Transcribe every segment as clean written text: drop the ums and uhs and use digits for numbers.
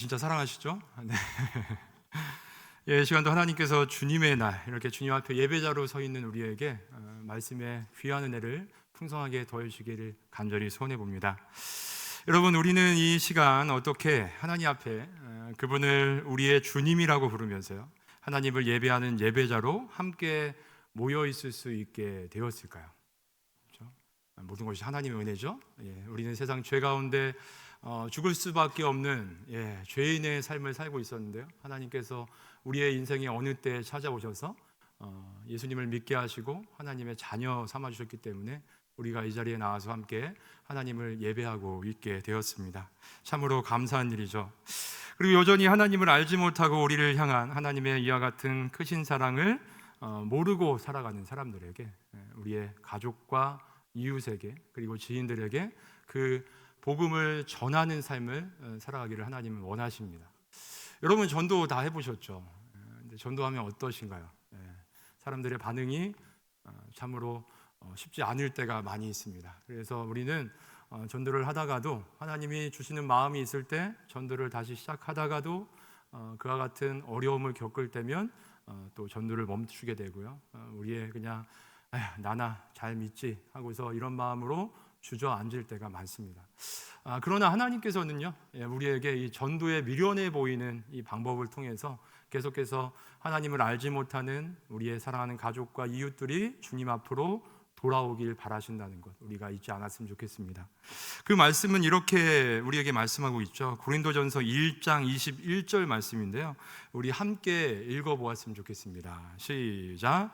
진짜 사랑하시죠? 네. 예, 이 시간도 하나님께서 주님의 날 이렇게 주님 앞에 예배자로 서 있는 우리에게 말씀의 귀한 은혜를 풍성하게 더해주기를 간절히 소원해 봅니다. 여러분, 우리는 이 시간 어떻게 하나님 앞에 그분을 우리의 주님이라고 부르면서요, 하나님을 예배하는 예배자로 함께 모여 있을 수 있게 되었을까요? 그렇죠? 모든 것이 하나님의 은혜죠. 예, 우리는 세상 죄 가운데 죽을 수밖에 없는 죄인의 삶을 살고 있었는데요, 하나님께서 우리의 인생의 어느 때에 찾아오셔서 예수님을 믿게 하시고 하나님의 자녀 삼아주셨기 때문에 우리가 이 자리에 나와서 함께 하나님을 예배하고 있게 되었습니다. 참으로 감사한 일이죠. 그리고 여전히 하나님을 알지 못하고 우리를 향한 하나님의 이와 같은 크신 사랑을 모르고 살아가는 사람들에게, 우리의 가족과 이웃에게, 그리고 지인들에게 그 복음을 전하는 삶을 살아가기를 하나님은 원하십니다. 여러분, 전도 다 해보셨죠? 근데 전도하면 어떠신가요? 사람들의 반응이 참으로 쉽지 않을 때가 많이 있습니다. 그래서 우리는 전도를 하다가도, 하나님이 주시는 마음이 있을 때 전도를 다시 시작하다가도 그와 같은 어려움을 겪을 때면 또 전도를 멈추게 되고요, 우리의 그냥 나나 잘 믿지 하고서 이런 마음으로 주저앉을 때가 많습니다. 그러나 하나님께서는요, 우리에게 이 전도에 미련해 보이는 이 방법을 통해서 계속해서 하나님을 알지 못하는 우리의 사랑하는 가족과 이웃들이 주님 앞으로 돌아오길 바라신다는 것, 우리가 잊지 않았으면 좋겠습니다. 그 말씀은 이렇게 우리에게 말씀하고 있죠. 고린도전서 1장 21절 말씀인데요, 우리 함께 읽어보았으면 좋겠습니다. 시작.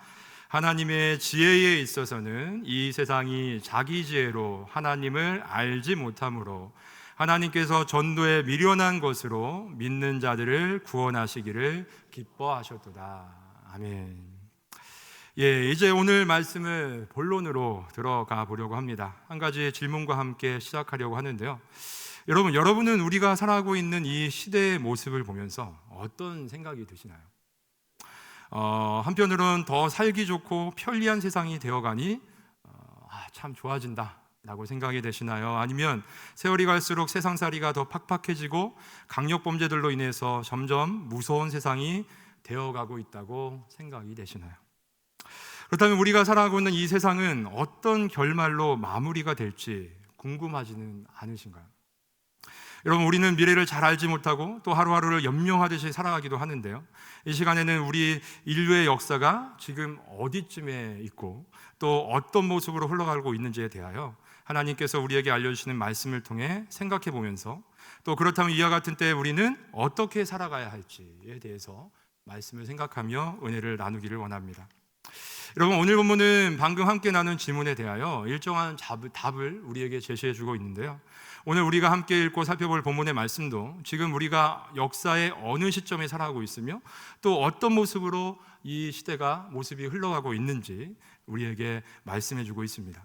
하나님의 지혜에 있어서는 이 세상이 자기 지혜로 하나님을 알지 못하므로 하나님께서 전도에 미련한 것으로 믿는 자들을 구원하시기를 기뻐하셨도다. 아멘. 이제 오늘 말씀을 본론으로 들어가 보려고 합니다. 한 가지 질문과 함께 시작하려고 하는데요, 여러분은 우리가 살아가고 있는 이 시대의 모습을 보면서 어떤 생각이 드시나요? 한편으로는 더 살기 좋고 편리한 세상이 되어가니 참 좋아진다 라고 생각이 되시나요? 아니면 세월이 갈수록 세상살이가 더 팍팍해지고 강력범죄들로 인해서 점점 무서운 세상이 되어가고 있다고 생각이 되시나요? 그렇다면 우리가 살아가고 있는 이 세상은 어떤 결말로 마무리가 될지 궁금하지는 않으신가요? 여러분, 우리는 미래를 잘 알지 못하고 또 하루하루를 염려하듯이 살아가기도 하는데요, 이 시간에는 우리 인류의 역사가 지금 어디쯤에 있고 또 어떤 모습으로 흘러가고 있는지에 대하여 하나님께서 우리에게 알려주시는 말씀을 통해 생각해 보면서, 또 그렇다면 이와 같은 때에 우리는 어떻게 살아가야 할지에 대해서 말씀을 생각하며 은혜를 나누기를 원합니다. 여러분, 오늘 본문은 방금 함께 나눈 질문에 대하여 일정한 답을 우리에게 제시해 주고 있는데요, 오늘 우리가 함께 읽고 살펴볼 본문의 말씀도 지금 우리가 역사의 어느 시점에 살아가고 있으며 또 어떤 모습으로 이 시대가 모습이 흘러가고 있는지 우리에게 말씀해 주고 있습니다.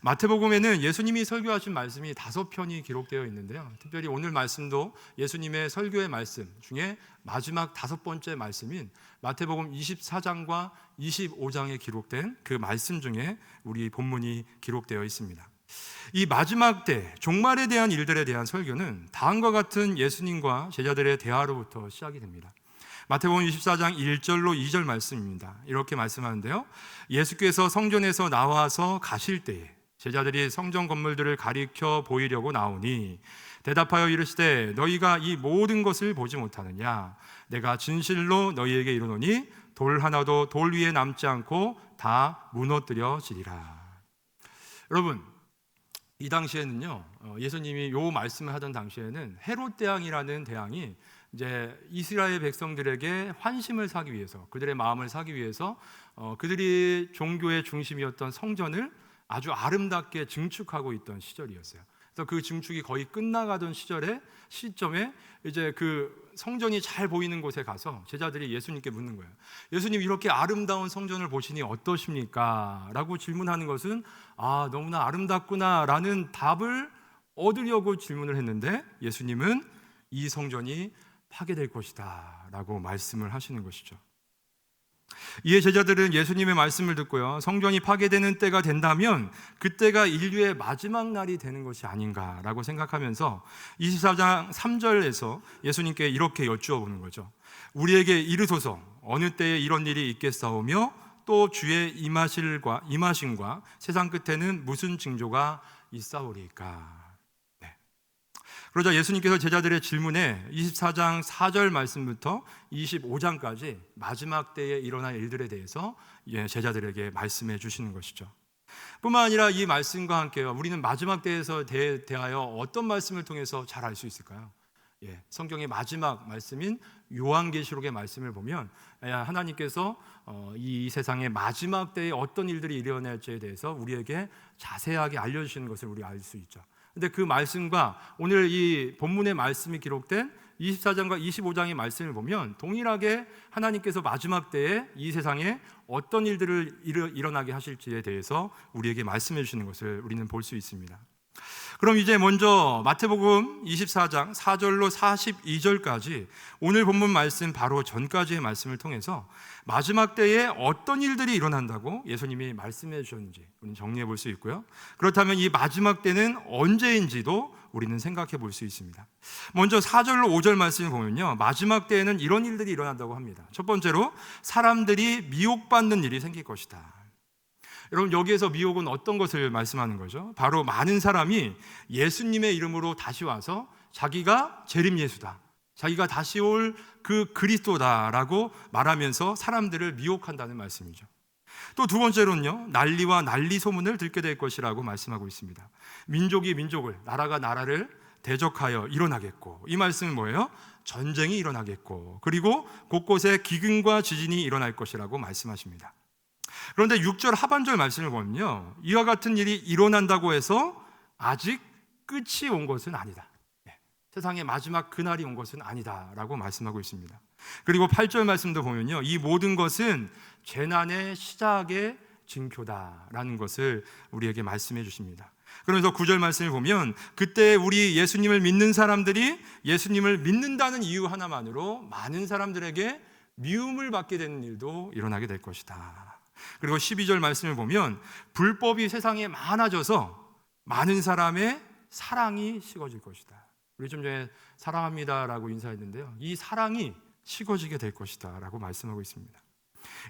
마태복음에는 예수님이 설교하신 말씀이 5편이 기록되어 있는데요, 특별히 오늘 말씀도 예수님의 설교의 말씀 중에 마지막 5번째 말씀인 마태복음 24장과 25장에 기록된 그 말씀 중에 우리 본문이 기록되어 있습니다. 이 마지막 때 종말에 대한 일들에 대한 설교는 다음과 같은 예수님과 제자들의 대화로부터 시작이 됩니다. 마태복음 24장 1절로 2절 말씀입니다. 이렇게 말씀하는데요, 예수께서 성전에서 나와서 가실 때에 제자들이 성전 건물들을 가리켜 보이려고 나오니 대답하여 이르시되 너희가 이 모든 것을 보지 못하느냐? 내가 진실로 너희에게 이르노니 돌 하나도 돌 위에 남지 않고 다 무너뜨려지리라. 여러분, 이 당시에는요, 예수님이 요 말씀을 하던 당시에는 헤롯 대왕이라는 대왕이 이제 이스라엘 백성들에게 환심을 사기 위해서, 그들의 마음을 사기 위해서 그들이 종교의 중심이었던 성전을 아주 아름답게 증축하고 있던 시절이었어요. 그래서 그 증축이 거의 끝나가던 시점에 이제 그 성전이 잘 보이는 곳에 가서 제자들이 예수님께 묻는 거예요. 예수님, 이렇게 아름다운 성전을 보시니 어떠십니까? 라고 질문하는 것은 너무나 아름답구나 라는 답을 얻으려고 질문을 했는데, 예수님은 이 성전이 파괴될 것이다 라고 말씀을 하시는 것이죠. 이에 제자들은 예수님의 말씀을 듣고요, 성전이 파괴되는 때가 된다면 그때가 인류의 마지막 날이 되는 것이 아닌가라고 생각하면서 24장 3절에서 예수님께 이렇게 여쭈어 보는 거죠. 우리에게 이르소서, 어느 때에 이런 일이 있겠사오며 또 주의 임하심과 세상 끝에는 무슨 징조가 있사오리까. 그러자 예수님께서 제자들의 질문에 24장 4절 말씀부터 25장까지 마지막 때에 일어날 일들에 대해서 제자들에게 말씀해 주시는 것이죠. 뿐만 아니라 이 말씀과 함께요, 우리는 마지막 때에서 대하여 어떤 말씀을 통해서 잘 알 수 있을까요? 성경의 마지막 말씀인 요한계시록의 말씀을 보면 하나님께서 이 세상의 마지막 때에 어떤 일들이 일어날지에 대해서 우리에게 자세하게 알려주시는 것을 우리가 알 수 있죠. 근데 그 말씀과 오늘 이 본문의 말씀이 기록된 24장과 25장의 말씀을 보면 동일하게 하나님께서 마지막 때에 이 세상에 어떤 일들을 일어나게 하실지에 대해서 우리에게 말씀해 주시는 것을 우리는 볼 수 있습니다. 그럼 이제 먼저 마태복음 24장 4절로 42절까지 오늘 본문 말씀 바로 전까지의 말씀을 통해서 마지막 때에 어떤 일들이 일어난다고 예수님이 말씀해 주셨는지 우리는 정리해 볼 수 있고요. 그렇다면 이 마지막 때는 언제인지도 우리는 생각해 볼 수 있습니다. 먼저 4절로 5절 말씀을 보면요, 마지막 때에는 이런 일들이 일어난다고 합니다. 첫 번째로 사람들이 미혹받는 일이 생길 것이다. 여러분, 여기에서 미혹은 어떤 것을 말씀하는 거죠? 바로 많은 사람이 예수님의 이름으로 다시 와서 자기가 재림 예수다, 자기가 다시 올 그 그리스도다라고 말하면서 사람들을 미혹한다는 말씀이죠. 또 두 번째로는요, 난리와 난리 소문을 듣게 될 것이라고 말씀하고 있습니다. 민족이 민족을, 나라가 나라를 대적하여 일어나겠고, 이 말씀은 뭐예요? 전쟁이 일어나겠고, 그리고 곳곳에 기근과 지진이 일어날 것이라고 말씀하십니다. 그런데 6절 하반절 말씀을 보면요, 이와 같은 일이 일어난다고 해서 아직 끝이 온 것은 아니다, 세상의 마지막 그날이 온 것은 아니다라고 말씀하고 있습니다. 그리고 8절 말씀도 보면요, 이 모든 것은 재난의 시작의 징표다라는 것을 우리에게 말씀해 주십니다. 그러면서 9절 말씀을 보면 그때 우리 예수님을 믿는 사람들이 예수님을 믿는다는 이유 하나만으로 많은 사람들에게 미움을 받게 되는 일도 일어나게 될 것이다. 그리고 12절 말씀을 보면 불법이 세상에 많아져서 많은 사람의 사랑이 식어질 것이다. 우리 좀 전에 사랑합니다라고 인사했는데요, 이 사랑이 식어지게 될 것이다 라고 말씀하고 있습니다.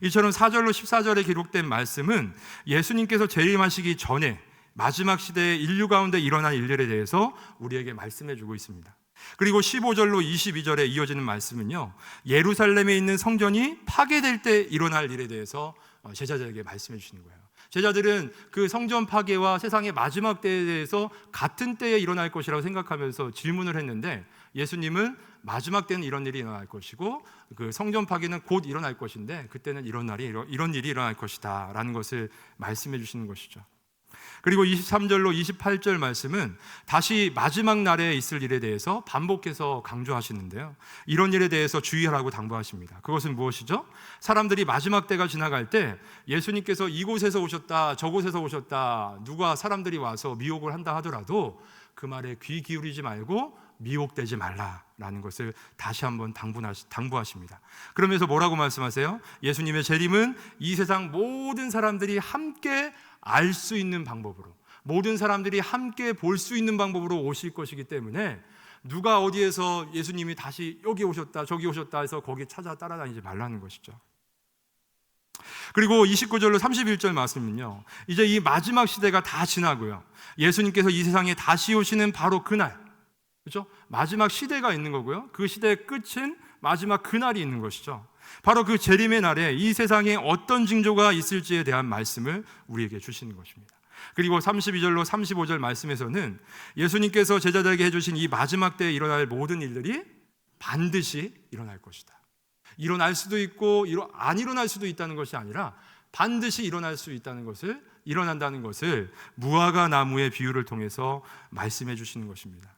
이처럼 4절로 14절에 기록된 말씀은 예수님께서 재림하시기 전에 마지막 시대에 인류 가운데 일어난 일들에 대해서 우리에게 말씀해 주고 있습니다. 그리고 15절로 22절에 이어지는 말씀은요, 예루살렘에 있는 성전이 파괴될 때 일어날 일에 대해서 제자들에게 말씀해 주시는 거예요. 제자들은 그 성전 파괴와 세상의 마지막 때에 대해서 같은 때에 일어날 것이라고 생각하면서 질문을 했는데, 예수님은 마지막 때는 이런 일이 일어날 것이고 그 성전 파괴는 곧 일어날 것인데 그때는 이런 일이 일어날 것이다 라는 것을 말씀해 주시는 것이죠. 그리고 23절로 28절 말씀은 다시 마지막 날에 있을 일에 대해서 반복해서 강조하시는데요, 이런 일에 대해서 주의하라고 당부하십니다. 그것은 무엇이죠? 사람들이 마지막 때가 지나갈 때 예수님께서 이곳에서 오셨다, 저곳에서 오셨다, 누가 사람들이 와서 미혹을 한다 하더라도 그 말에 귀 기울이지 말고 미혹되지 말라라는 것을 다시 한번 당부하십니다. 그러면서 뭐라고 말씀하세요? 예수님의 재림은 이 세상 모든 사람들이 함께 알 수 있는 방법으로, 모든 사람들이 함께 볼 수 있는 방법으로 오실 것이기 때문에 누가 어디에서 예수님이 다시 여기 오셨다 저기 오셨다 해서 거기 찾아 따라다니지 말라는 것이죠. 그리고 29절로 31절 말씀은요, 이제 이 마지막 시대가 다 지나고요, 예수님께서 이 세상에 다시 오시는 바로 그날, 그렇죠? 마지막 시대가 있는 거고요, 그 시대의 끝은 마지막 그날이 있는 것이죠. 바로 그 재림의 날에 이 세상에 어떤 징조가 있을지에 대한 말씀을 우리에게 주시는 것입니다. 그리고 32절로 35절 말씀에서는 예수님께서 제자들에게 해주신 이 마지막 때에 일어날 모든 일들이 반드시 일어날 것이다, 일어날 수도 있고 안 일어날 수도 있다는 것이 아니라 반드시 일어날 수 있다는 것을, 일어난다는 것을 무화과 나무의 비유를 통해서 말씀해 주시는 것입니다.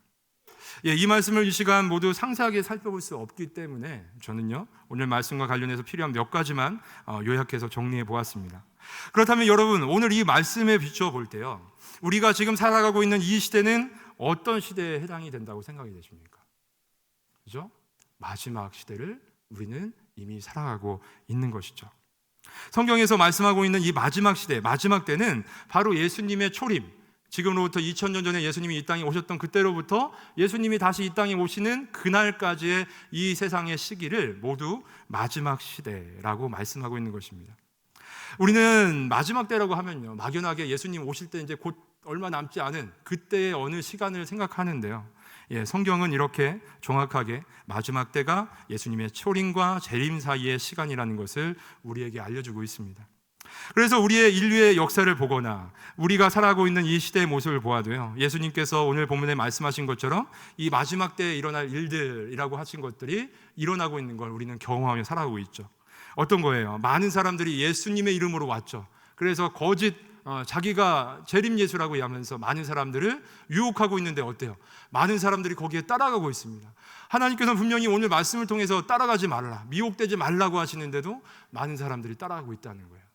이 말씀을 이 시간 모두 상세하게 살펴볼 수 없기 때문에 저는요, 오늘 말씀과 관련해서 필요한 몇 가지만 요약해서 정리해 보았습니다. 그렇다면 여러분, 오늘 이 말씀에 비추어 볼 때요, 우리가 지금 살아가고 있는 이 시대는 어떤 시대에 해당이 된다고 생각이 되십니까? 그죠? 마지막 시대를 우리는 이미 살아가고 있는 것이죠. 성경에서 말씀하고 있는 이 마지막 시대, 마지막 때는 바로 예수님의 초림, 지금으로부터 2000년 전에 예수님이 이 땅에 오셨던 그때로부터 예수님이 다시 이 땅에 오시는 그날까지의 이 세상의 시기를 모두 마지막 시대라고 말씀하고 있는 것입니다. 우리는 마지막 때라고 하면요, 막연하게 예수님 오실 때 이제 곧 얼마 남지 않은 그때의 어느 시간을 생각하는데요. 성경은 이렇게 정확하게 마지막 때가 예수님의 초림과 재림 사이의 시간이라는 것을 우리에게 알려주고 있습니다. 그래서 우리의 인류의 역사를 보거나 우리가 살아가고 있는 이 시대의 모습을 보아도요, 예수님께서 오늘 본문에 말씀하신 것처럼 이 마지막 때에 일어날 일들이라고 하신 것들이 일어나고 있는 걸 우리는 경험하며 살아가고 있죠. 어떤 거예요? 많은 사람들이 예수님의 이름으로 왔죠. 그래서 거짓 자기가 재림 예수라고 하면서 많은 사람들을 유혹하고 있는데 어때요? 많은 사람들이 거기에 따라가고 있습니다. 하나님께서는 분명히 오늘 말씀을 통해서 따라가지 말라, 미혹되지 말라고 하시는데도 많은 사람들이 따라가고 있다는 거예요.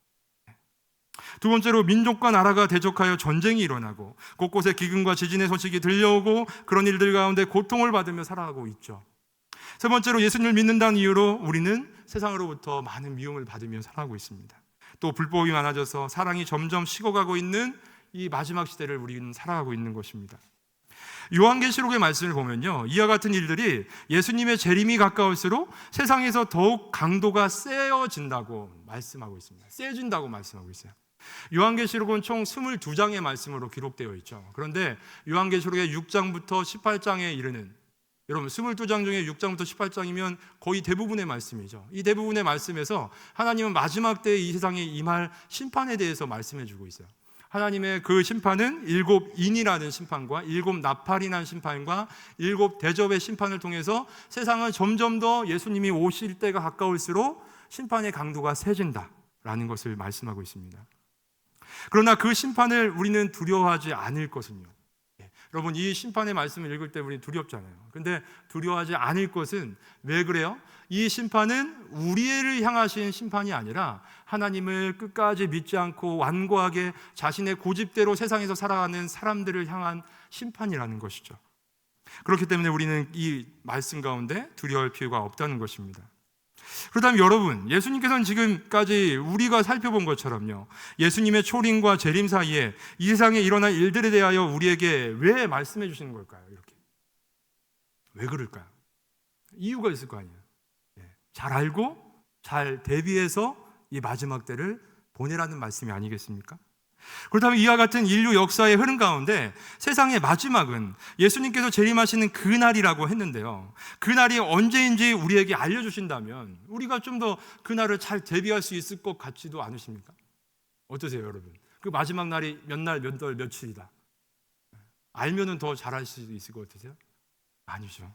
두 번째로, 민족과 나라가 대적하여 전쟁이 일어나고 곳곳에 기근과 지진의 소식이 들려오고 그런 일들 가운데 고통을 받으며 살아가고 있죠. 세 번째로, 예수님을 믿는다는 이유로 우리는 세상으로부터 많은 미움을 받으며 살아가고 있습니다. 또 불법이 많아져서 사랑이 점점 식어가고 있는 이 마지막 시대를 우리는 살아가고 있는 것입니다. 요한계시록의 말씀을 보면요, 이와 같은 일들이 예수님의 재림이 가까울수록 세상에서 더욱 강도가 세어진다고 말씀하고 있습니다. 세진다고 말씀하고 있어요. 요한계시록은 총 22장의 말씀으로 기록되어 있죠. 그런데 요한계시록의 6장부터 18장에 이르는, 여러분 22장 중에 6장부터 18장이면 거의 대부분의 말씀이죠. 이 대부분의 말씀에서 하나님은 마지막 때에 이 세상에 임할 심판에 대해서 말씀해 주고 있어요. 하나님의 그 심판은 7인이라는 심판과 7나팔이라는 심판과 7대접의 심판을 통해서 세상은 점점 더 예수님이 오실 때가 가까울수록 심판의 강도가 세진다라는 것을 말씀하고 있습니다. 그러나 그 심판을 우리는 두려워하지 않을 것은요, 여러분 이 심판의 말씀을 읽을 때 우리는 두렵잖아요. 근데 두려워하지 않을 것은 왜 그래요? 이 심판은 우리를 향하신 심판이 아니라 하나님을 끝까지 믿지 않고 완고하게 자신의 고집대로 세상에서 살아가는 사람들을 향한 심판이라는 것이죠. 그렇기 때문에 우리는 이 말씀 가운데 두려워할 필요가 없다는 것입니다. 그렇다면 여러분, 예수님께서는 지금까지 우리가 살펴본 것처럼요, 예수님의 초림과 재림 사이에 이 세상에 일어날 일들에 대하여 우리에게 왜 말씀해 주시는 걸까요? 이렇게 왜 그럴까요? 이유가 있을 거 아니에요. 잘 알고 잘 대비해서 이 마지막 때를 보내라는 말씀이 아니겠습니까? 그렇다면 이와 같은 인류 역사의 흐름 가운데 세상의 마지막은 예수님께서 재림하시는 그날이라고 했는데요, 그날이 언제인지 우리에게 알려주신다면 우리가 좀 더 그날을 잘 대비할 수 있을 것 같지도 않으십니까? 어떠세요 여러분? 그 마지막 날이 몇 날, 몇 월, 며칠이다 알면은 더 잘할 수 있을 것 같으세요? 아니죠.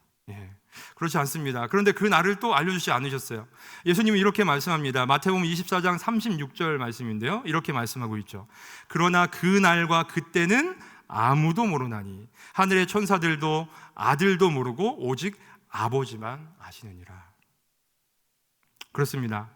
그렇지 않습니다. 그런데 그 날을 또 알려주지 않으셨어요. 예수님은 이렇게 말씀합니다. 마태복음 24장 36절 말씀인데요, 이렇게 말씀하고 있죠. 그러나 그 날과 그때는 아무도 모르나니 하늘의 천사들도 아들도 모르고 오직 아버지만 아시느니라. 그렇습니다.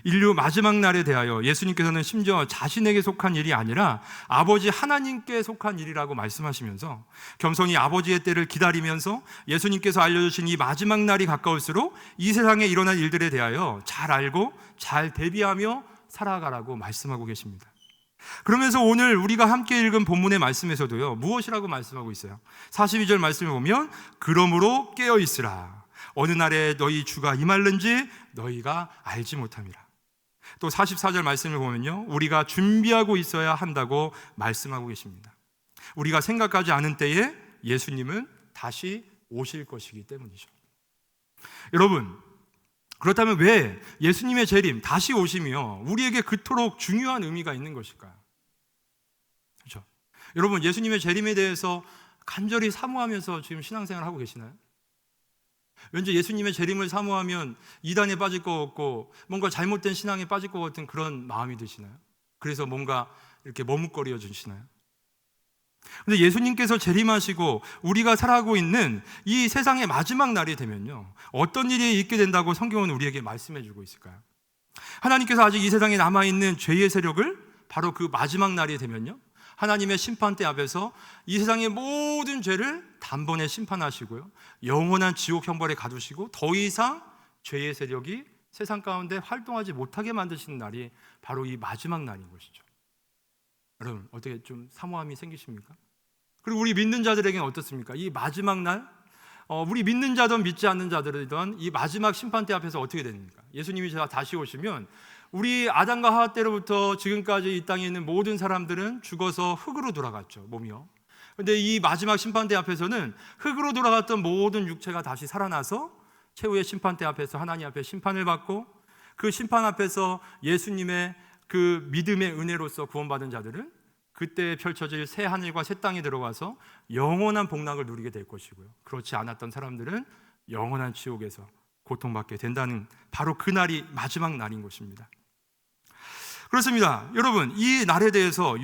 인류 마지막 날에 대하여 예수님께서는 심지어 자신에게 속한 일이 아니라 아버지 하나님께 속한 일이라고 말씀하시면서 겸손히 아버지의 때를 기다리면서 예수님께서 알려주신 이 마지막 날이 가까울수록 이 세상에 일어날 일들에 대하여 잘 알고 잘 대비하며 살아가라고 말씀하고 계십니다. 그러면서 오늘 우리가 함께 읽은 본문의 말씀에서도요, 무엇이라고 말씀하고 있어요? 42절 말씀을 보면 그러므로 깨어있으라. 어느 날에 너희 주가 임할는지 너희가 알지 못함이라. 또 44절 말씀을 보면요, 우리가 준비하고 있어야 한다고 말씀하고 계십니다. 우리가 생각하지 않은 때에 예수님은 다시 오실 것이기 때문이죠. 여러분, 그렇다면 왜 예수님의 재림, 다시 오심이요, 우리에게 그토록 중요한 의미가 있는 것일까요? 그렇죠? 여러분, 예수님의 재림에 대해서 간절히 사모하면서 지금 신앙생활을 하고 계시나요? 왠지 예수님의 재림을 사모하면 이단에 빠질 것 같고 뭔가 잘못된 신앙에 빠질 것 같은 그런 마음이 드시나요? 그래서 뭔가 이렇게 머뭇거려 주시나요? 그런데 예수님께서 재림하시고 우리가 살아가고 있는 이 세상의 마지막 날이 되면요, 어떤 일이 있게 된다고 성경은 우리에게 말씀해 주고 있을까요? 하나님께서 아직 이 세상에 남아있는 죄의 세력을 바로 그 마지막 날이 되면요, 하나님의 심판대 앞에서 이 세상의 모든 죄를 단번에 심판하시고요, 영원한 지옥 형벌에 가두시고 더 이상 죄의 세력이 세상 가운데 활동하지 못하게 만드시는 날이 바로 이 마지막 날인 것이죠. 여러분, 어떻게 좀 사모함이 생기십니까? 그리고 우리 믿는 자들에게는 어떻습니까? 이 마지막 날, 우리 믿는 자든 믿지 않는 자들이든 이 마지막 심판대 앞에서 어떻게 됩니까? 예수님이 다시 오시면 우리 아담과 하와 때로부터 지금까지 이 땅에 있는 모든 사람들은 죽어서 흙으로 돌아갔죠, 몸이요. 그런데 이 마지막 심판대 앞에서는 흙으로 돌아갔던 모든 육체가 다시 살아나서 최후의 심판대 앞에서 하나님 앞에 심판을 받고, 그 심판 앞에서 예수님의 그 믿음의 은혜로서 구원받은 자들은 그때 펼쳐질 새 하늘과 새 땅에 들어가서 영원한 복락을 누리게 될 것이고요, 그렇지 않았던 사람들은 영원한 지옥에서 고통받게 된다는, 바로 그 날이 마지막 날인 것입니다. 그렇습니다. 여러분, 이 날에 대해서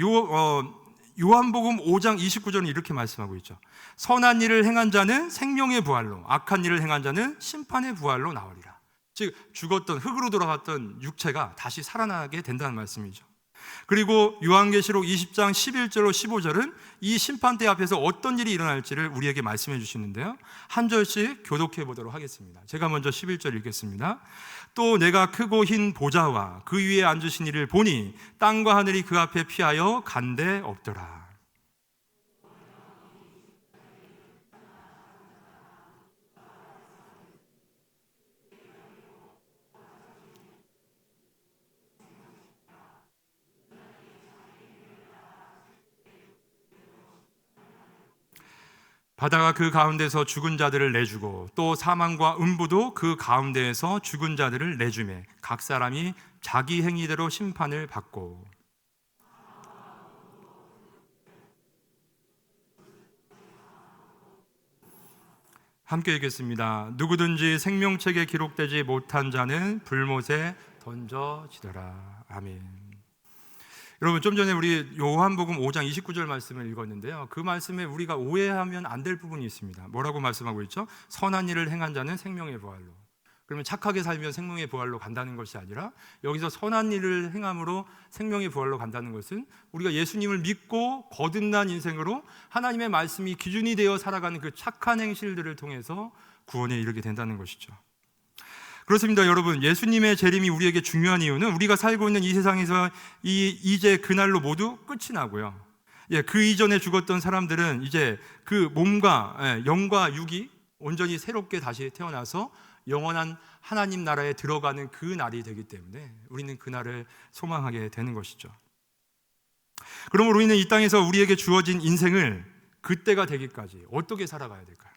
요한복음 5장 29절은 이렇게 말씀하고 있죠. 선한 일을 행한 자는 생명의 부활로, 악한 일을 행한 자는 심판의 부활로 나오리라. 즉 죽었던, 흙으로 돌아갔던 육체가 다시 살아나게 된다는 말씀이죠. 그리고 요한계시록 20장 11절로 15절은 이 심판대 앞에서 어떤 일이 일어날지를 우리에게 말씀해 주시는데요, 한 절씩 교독해 보도록 하겠습니다. 제가 먼저 11절 읽겠습니다. 또 내가 크고 흰 보좌와 그 위에 앉으신 이를 보니 땅과 하늘이 그 앞에 피하여 간데 없더라. 바다가 그 가운데서 죽은 자들을 내주고 또 사망과 음부도 그 가운데에서 죽은 자들을 내주매 각 사람이 자기 행위대로 심판을 받고. 함께 읽겠습니다. 누구든지 생명책에 기록되지 못한 자는 불못에 던져지더라. 아멘. 여러분, 좀 전에 우리 요한복음 5장 29절 말씀을 읽었는데요, 그 말씀에 우리가 오해하면 안 될 부분이 있습니다. 뭐라고 말씀하고 있죠? 선한 일을 행한 자는 생명의 부활로. 그러면 착하게 살면 생명의 부활로 간다는 것이 아니라, 여기서 선한 일을 행함으로 생명의 부활로 간다는 것은 우리가 예수님을 믿고 거듭난 인생으로 하나님의 말씀이 기준이 되어 살아가는 그 착한 행실들을 통해서 구원에 이르게 된다는 것이죠. 그렇습니다. 여러분, 예수님의 재림이 우리에게 중요한 이유는 우리가 살고 있는 이 세상에서 이제 그날로 모두 끝이 나고요, 그 이전에 죽었던 사람들은 이제 그 몸과 영과 육이 온전히 새롭게 다시 태어나서 영원한 하나님 나라에 들어가는 그 날이 되기 때문에 우리는 그 날을 소망하게 되는 것이죠. 그러므로 우리는 이 땅에서 우리에게 주어진 인생을 그때가 되기까지 어떻게 살아가야 될까요?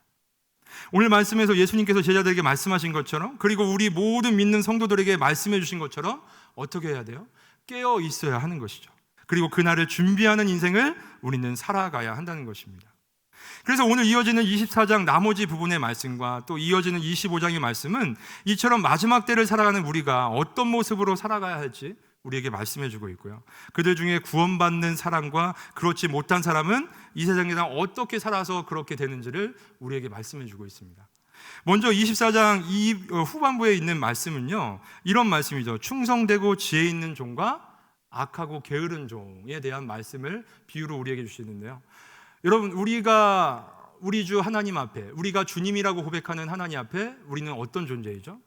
오늘 말씀에서 예수님께서 제자들에게 말씀하신 것처럼, 그리고 우리 모든 믿는 성도들에게 말씀해 주신 것처럼 어떻게 해야 돼요? 깨어 있어야 하는 것이죠. 그리고 그날을 준비하는 인생을 우리는 살아가야 한다는 것입니다. 그래서 오늘 이어지는 24장 나머지 부분의 말씀과 또 이어지는 25장의 말씀은 이처럼 마지막 때를 살아가는 우리가 어떤 모습으로 살아가야 할지 우리에게 말씀해 주고 있고요, 그들 중에 구원받는 사람과 그렇지 못한 사람은 이 세상에서 어떻게 살아서 그렇게 되는지를 우리에게 말씀해 주고 있습니다. 먼저 24장 이 후반부에 있는 말씀은요, 이런 말씀이죠. 충성되고 지혜 있는 종과 악하고 게으른 종에 대한 말씀을 비유로 우리에게 주시는데요, 여러분, 우리 주 하나님 앞에, 우리가 주님이라고 고백하는 하나님 앞에 우리는 어떤 존재이죠?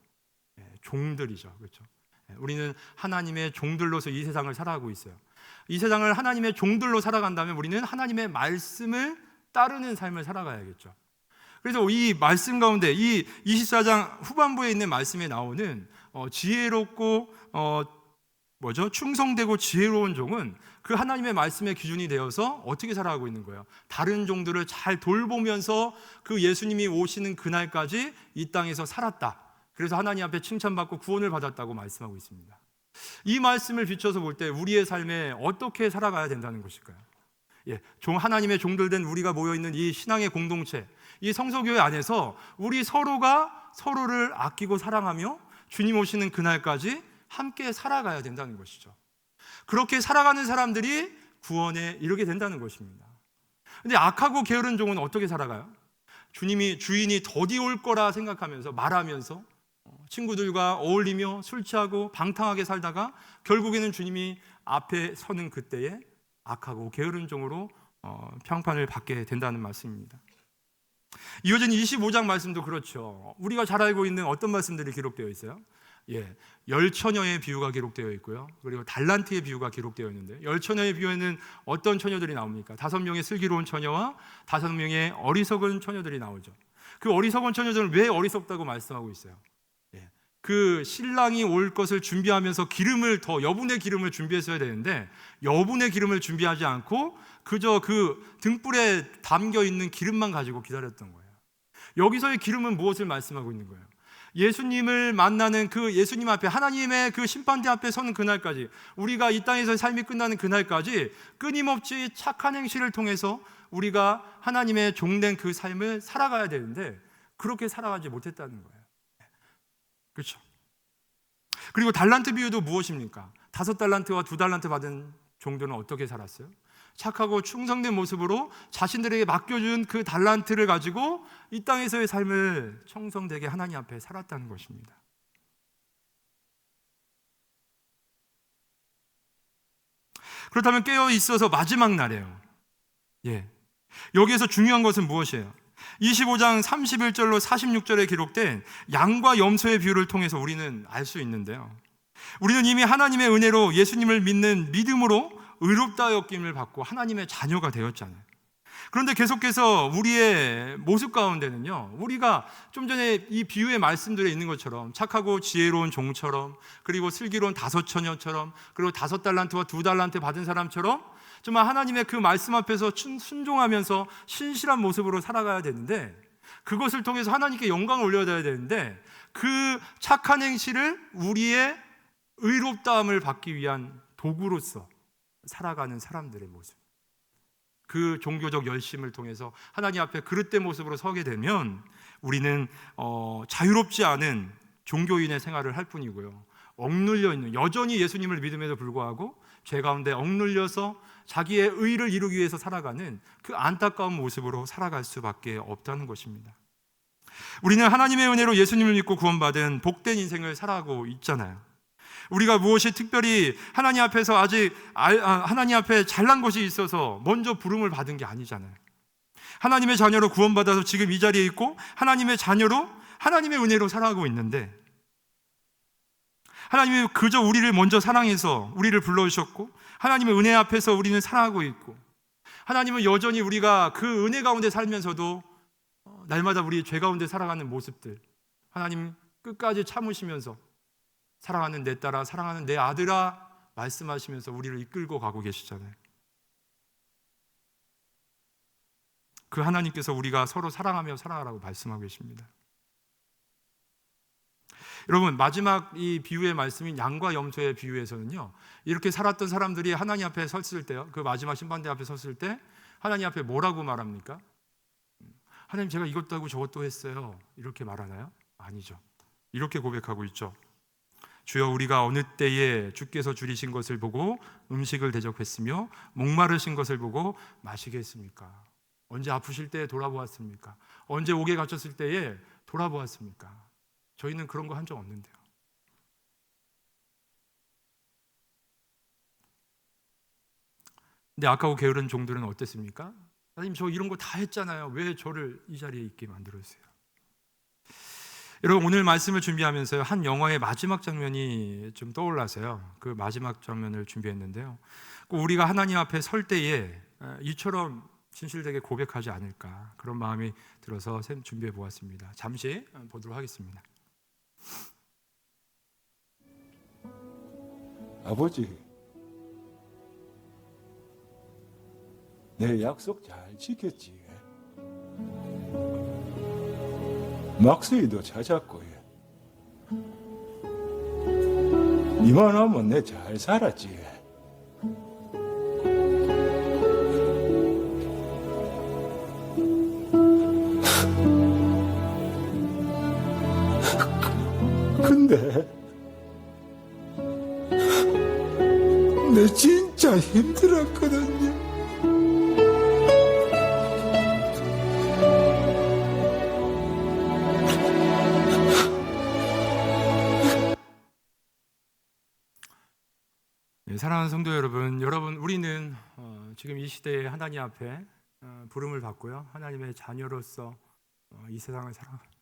종들이죠. 그렇죠? 우리는 하나님의 종들로서 이 세상을 살아가고 있어요. 이 세상을 하나님의 종들로 살아간다면 우리는 하나님의 말씀을 따르는 삶을 살아가야겠죠. 그래서 이 말씀 가운데 이 24장 후반부에 있는 말씀에 나오는 지혜롭고 충성되고 지혜로운 종은 그 하나님의 말씀의 기준이 되어서 어떻게 살아가고 있는 거예요? 다른 종들을 잘 돌보면서 그 예수님이 오시는 그날까지 이 땅에서 살았다. 그래서 하나님 앞에 칭찬받고 구원을 받았다고 말씀하고 있습니다. 이 말씀을 비춰서 볼 때 우리의 삶에 어떻게 살아가야 된다는 것일까요? 하나님의 종들 된 우리가 모여있는 이 신앙의 공동체, 이 성서교회 안에서 우리 서로가 서로를 아끼고 사랑하며 주님 오시는 그날까지 함께 살아가야 된다는 것이죠. 그렇게 살아가는 사람들이 구원에 이르게 된다는 것입니다. 근데 악하고 게으른 종은 어떻게 살아가요? 주인이 더디 올 거라 생각하면서 말하면서 친구들과 어울리며 술 취하고 방탕하게 살다가 결국에는 주님이 앞에 서는 그때에 악하고 게으른 종으로 평판을 받게 된다는 말씀입니다. 이어진 25장 말씀도 그렇죠. 우리가 잘 알고 있는 어떤 말씀들이 기록되어 있어요? 예, 열처녀의 비유가 기록되어 있고요. 그리고 달란트의 비유가 기록되어 있는데, 열처녀의 비유에는 어떤 처녀들이 나옵니까? 5명의 슬기로운 처녀와 5명의 어리석은 처녀들이 나오죠. 그 어리석은 처녀들은 왜 어리석다고 말씀하고 있어요? 예, 그 신랑이 올 것을 준비하면서 여분의 기름을 준비했어야 되는데, 여분의 기름을 준비하지 않고 그저 그 등불에 담겨 있는 기름만 가지고 기다렸던 거예요. 여기서의 기름은 무엇을 말씀하고 있는 거예요? 예수님을 만나는 그 예수님 앞에, 하나님의 그 심판대 앞에 서는 그날까지, 우리가 이 땅에서의 삶이 끝나는 그날까지 끊임없이 착한 행실을 통해서 우리가 하나님의 종된 그 삶을 살아가야 되는데, 그렇게 살아가지 못했다는 거예요. 그렇죠? 그리고 달란트 비유도 무엇입니까? 5달란트와 2달란트 받은 종들은 어떻게 살았어요? 착하고 충성된 모습으로 자신들에게 맡겨준 그 달란트를 가지고 이 땅에서의 삶을 청성되게 하나님 앞에 살았다는 것입니다. 그렇다면 깨어 있어서 마지막 날이에요. 예. 여기에서 중요한 것은 무엇이에요? 25장 31절로 46절에 기록된 양과 염소의 비유를 통해서 우리는 알 수 있는데요, 우리는 이미 하나님의 은혜로 예수님을 믿는 믿음으로 의롭다 여김을 받고 하나님의 자녀가 되었잖아요. 그런데 계속해서 우리의 모습 가운데는요, 우리가 좀 전에 이 비유의 말씀들에 있는 것처럼 착하고 지혜로운 종처럼, 그리고 슬기로운 5처녀처럼, 그리고 5달란트와 2달란트 받은 사람처럼 정말 하나님의 그 말씀 앞에서 순종하면서 신실한 모습으로 살아가야 되는데, 그것을 통해서 하나님께 영광을 올려드려야 되는데, 그 착한 행실을 우리의 의롭다함을 받기 위한 도구로서 살아가는 사람들의 모습, 그 종교적 열심을 통해서 하나님 앞에 그릇된 모습으로 서게 되면 우리는 자유롭지 않은 종교인의 생활을 할 뿐이고요, 억눌려 있는, 여전히 예수님을 믿음에도 불구하고 죄 가운데 억눌려서 자기의 의를 이루기 위해서 살아가는 그 안타까운 모습으로 살아갈 수밖에 없다는 것입니다. 우리는 하나님의 은혜로 예수님을 믿고 구원받은 복된 인생을 살아가고 있잖아요. 우리가 무엇이 특별히 하나님 앞에서 하나님 앞에 잘난 것이 있어서 먼저 부름을 받은 게 아니잖아요. 하나님의 자녀로 구원받아서 지금 이 자리에 있고, 하나님의 자녀로 하나님의 은혜로 살아가고 있는데, 하나님이 그저 우리를 먼저 사랑해서 우리를 불러주셨고, 하나님의 은혜 앞에서 우리는 살아가고 있고, 하나님은 여전히 우리가 그 은혜 가운데 살면서도 날마다 우리 죄 가운데 살아가는 모습들, 하나님 끝까지 참으시면서 사랑하는 내 딸아, 사랑하는 내 아들아 말씀하시면서 우리를 이끌고 가고 계시잖아요. 그 하나님께서 우리가 서로 사랑하며 살아가라고 말씀하고 계십니다. 여러분, 마지막 이 비유의 말씀인 양과 염소의 비유에서는요, 이렇게 살았던 사람들이 하나님 앞에 섰을 때요, 그 마지막 심판대 앞에 섰을 때 하나님 앞에 뭐라고 말합니까? 하나님, 제가 이것도 하고 저것도 했어요, 이렇게 말하나요? 아니죠. 이렇게 고백하고 있죠. 주여, 우리가 어느 때에 주께서 줄이신 것을 보고 음식을 대접했으며 목마르신 것을 보고 마시게 했습니까? 언제 아프실 때에 돌아보았습니까? 언제 옥에 갇혔을 때에 돌아보았습니까? 저희는 그런 거 한 적 없는데요. 근데 악하고 게으른 종들은 어땠습니까? 하나님, 저 이런 거 다 했잖아요, 왜 저를 이 자리에 있게 만들었어요? 여러분, 오늘 말씀을 준비하면서 한 영화의 마지막 장면이 좀 떠올라서요, 그 마지막 장면을 준비했는데요, 꼭 우리가 하나님 앞에 설 때에 이처럼 진실되게 고백하지 않을까, 그런 마음이 들어서 준비해 보았습니다. 잠시 보도록 하겠습니다. 아버지, 내 약속 잘 지켰지? 막수이도 찾았고, 이만하면 내 잘 살았지? 근데 내 진짜 힘들었거든요. 네, 사랑하는 성도 여러분, 우리는 지금 이 시대에 하나님 앞에 부름을 받고요, 하나님의 자녀로서 이 세상을 살아갑니다.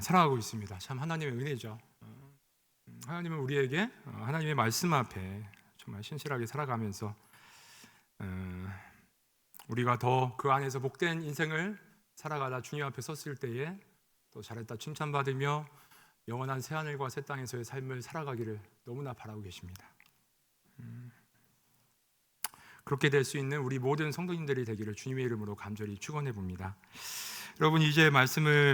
살아가고 있습니다. 참 하나님의 은혜죠. 하나님은 우리에게 하나님의 말씀 앞에 정말 신실하게 살아가면서 우리가 더 그 안에서 복된 인생을 살아가다 주님 앞에 섰을 때에 또 잘했다 칭찬받으며 영원한 새하늘과 새 땅에서의 삶을 살아가기를 너무나 바라고 계십니다. 그렇게 될 수 있는 우리 모든 성도님들이 되기를 주님의 이름으로 간절히 축원해 봅니다. 여러분, 이제 말씀을